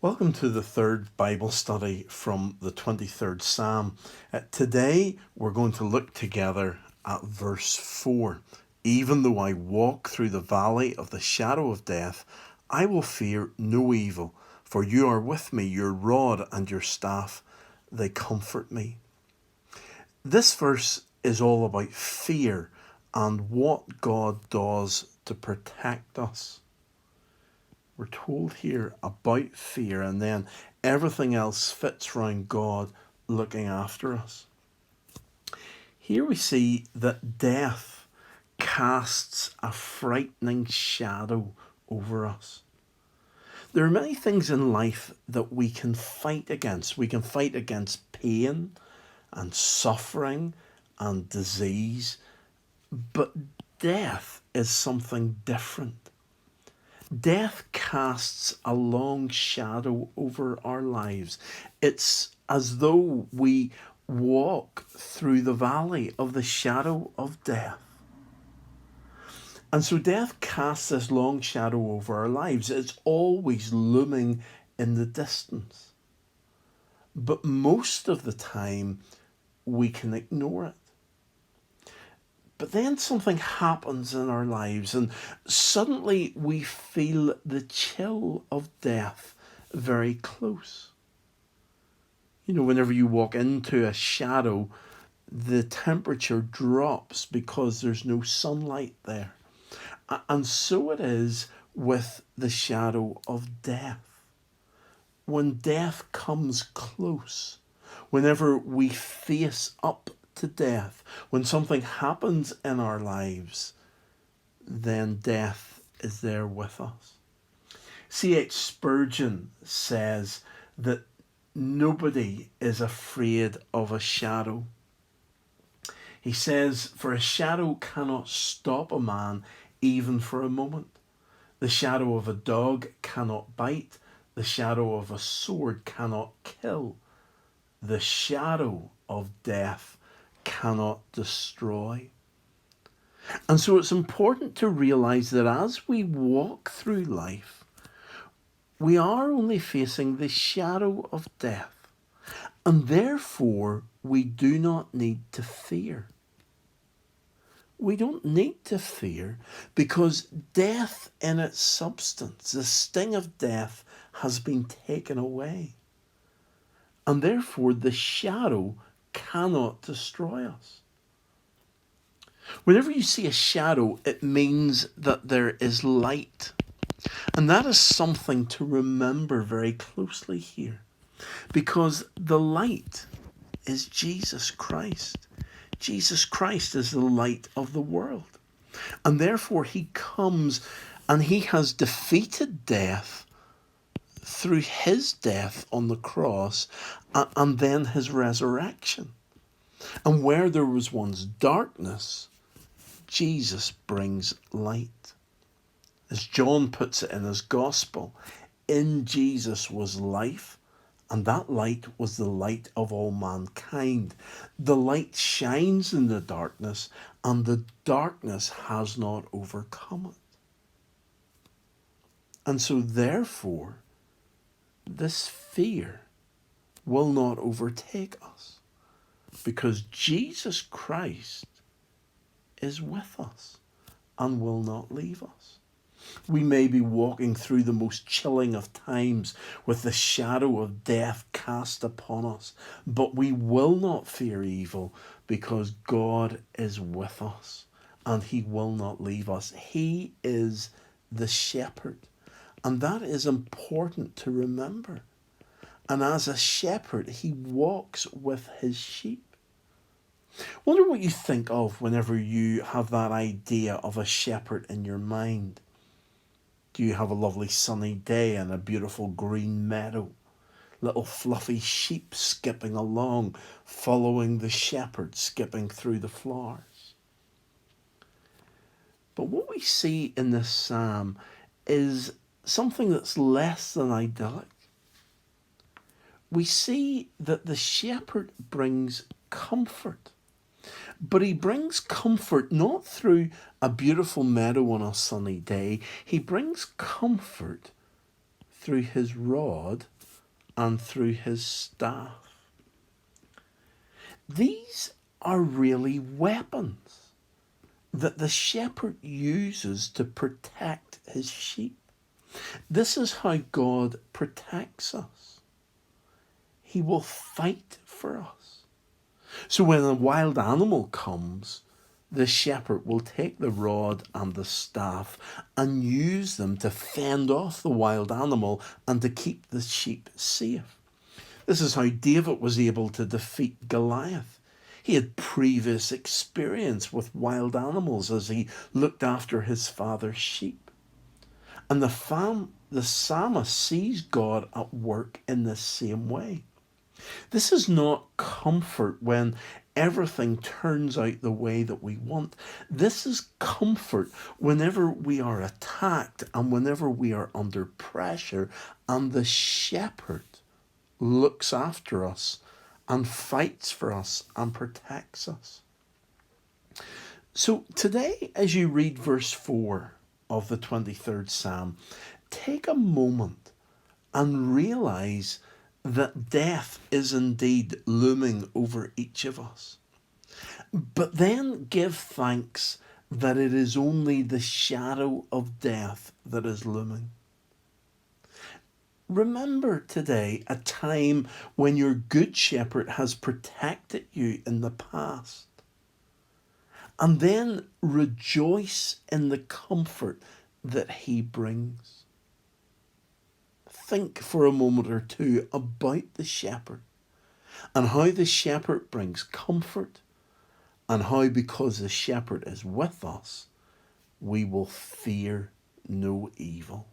Welcome to the third Bible study from the 23rd Psalm. Today we're going to look together at verse 4. Even though I walk through the valley of the shadow of death, I will fear no evil, for you are with me, your rod and your staff, they comfort me. This verse is all about fear and what God does to protect us. We're told here about fear, and then everything else fits around God looking after us. Here we see that death casts a frightening shadow over us. There are many things in life that we can fight against. We can fight against pain and suffering and disease, but death is something different. Death casts a long shadow over our lives. It's as though we walk through the valley of the shadow of death. And so death casts this long shadow over our lives. It's always looming in the distance. But most of the time, we can ignore it. But then something happens in our lives and suddenly we feel the chill of death very close. You know, whenever you walk into a shadow, the temperature drops because there's no sunlight there. And so it is with the shadow of death. When death comes close, whenever we face up to death, when something happens in our lives, then death is there with us. C.H. Spurgeon says that nobody is afraid of a shadow. He says, for a shadow cannot stop a man even for a moment. The shadow of a dog cannot bite. The shadow of a sword cannot kill. The shadow of death cannot destroy. And so it's important to realize that as we walk through life, we are only facing the shadow of death, and therefore we do not need to fear. We don't need to fear because death in its substance, the sting of death, has been taken away. And therefore the shadow cannot destroy us. Whenever you see a shadow, it means that there is light. And that is something to remember very closely here. Because the light is Jesus Christ. Jesus Christ is the light of the world. And therefore he comes and he has defeated death through his death on the cross and then his resurrection. And where there was once darkness, Jesus brings light. As John puts it in his gospel, in Jesus was life, and that light was the light of all mankind. The light shines in the darkness, and the darkness has not overcome it. And so therefore, this fear will not overtake us, because Jesus Christ is with us and will not leave us. We may be walking through the most chilling of times with the shadow of death cast upon us, but we will not fear evil because God is with us and he will not leave us. He is the shepherd, and that is important to remember. And as a shepherd, he walks with his sheep. Wonder what you think of whenever you have that idea of a shepherd in your mind. Do you have a lovely sunny day and a beautiful green meadow? Little fluffy sheep skipping along, following the shepherd skipping through the flowers. But what we see in this psalm is something that's less than idyllic. We see that the shepherd brings comfort. But he brings comfort not through a beautiful meadow on a sunny day. He brings comfort through his rod and through his staff. These are really weapons that the shepherd uses to protect his sheep. This is how God protects us. He will fight for us. So when a wild animal comes, the shepherd will take the rod and the staff and use them to fend off the wild animal and to keep the sheep safe. This is how David was able to defeat Goliath. He had previous experience with wild animals as he looked after his father's sheep. And the psalmist sees God at work in the same way. This is not comfort when everything turns out the way that we want. This is comfort whenever we are attacked and whenever we are under pressure, and the shepherd looks after us and fights for us and protects us. So today, as you read verse 4 of the 23rd Psalm, take a moment and realize that death is indeed looming over each of us. But then give thanks that it is only the shadow of death that is looming. Remember today a time when your good shepherd has protected you in the past. And then rejoice in the comfort that he brings. Think for a moment or two about the shepherd and how the shepherd brings comfort, and how, because the shepherd is with us, we will fear no evil.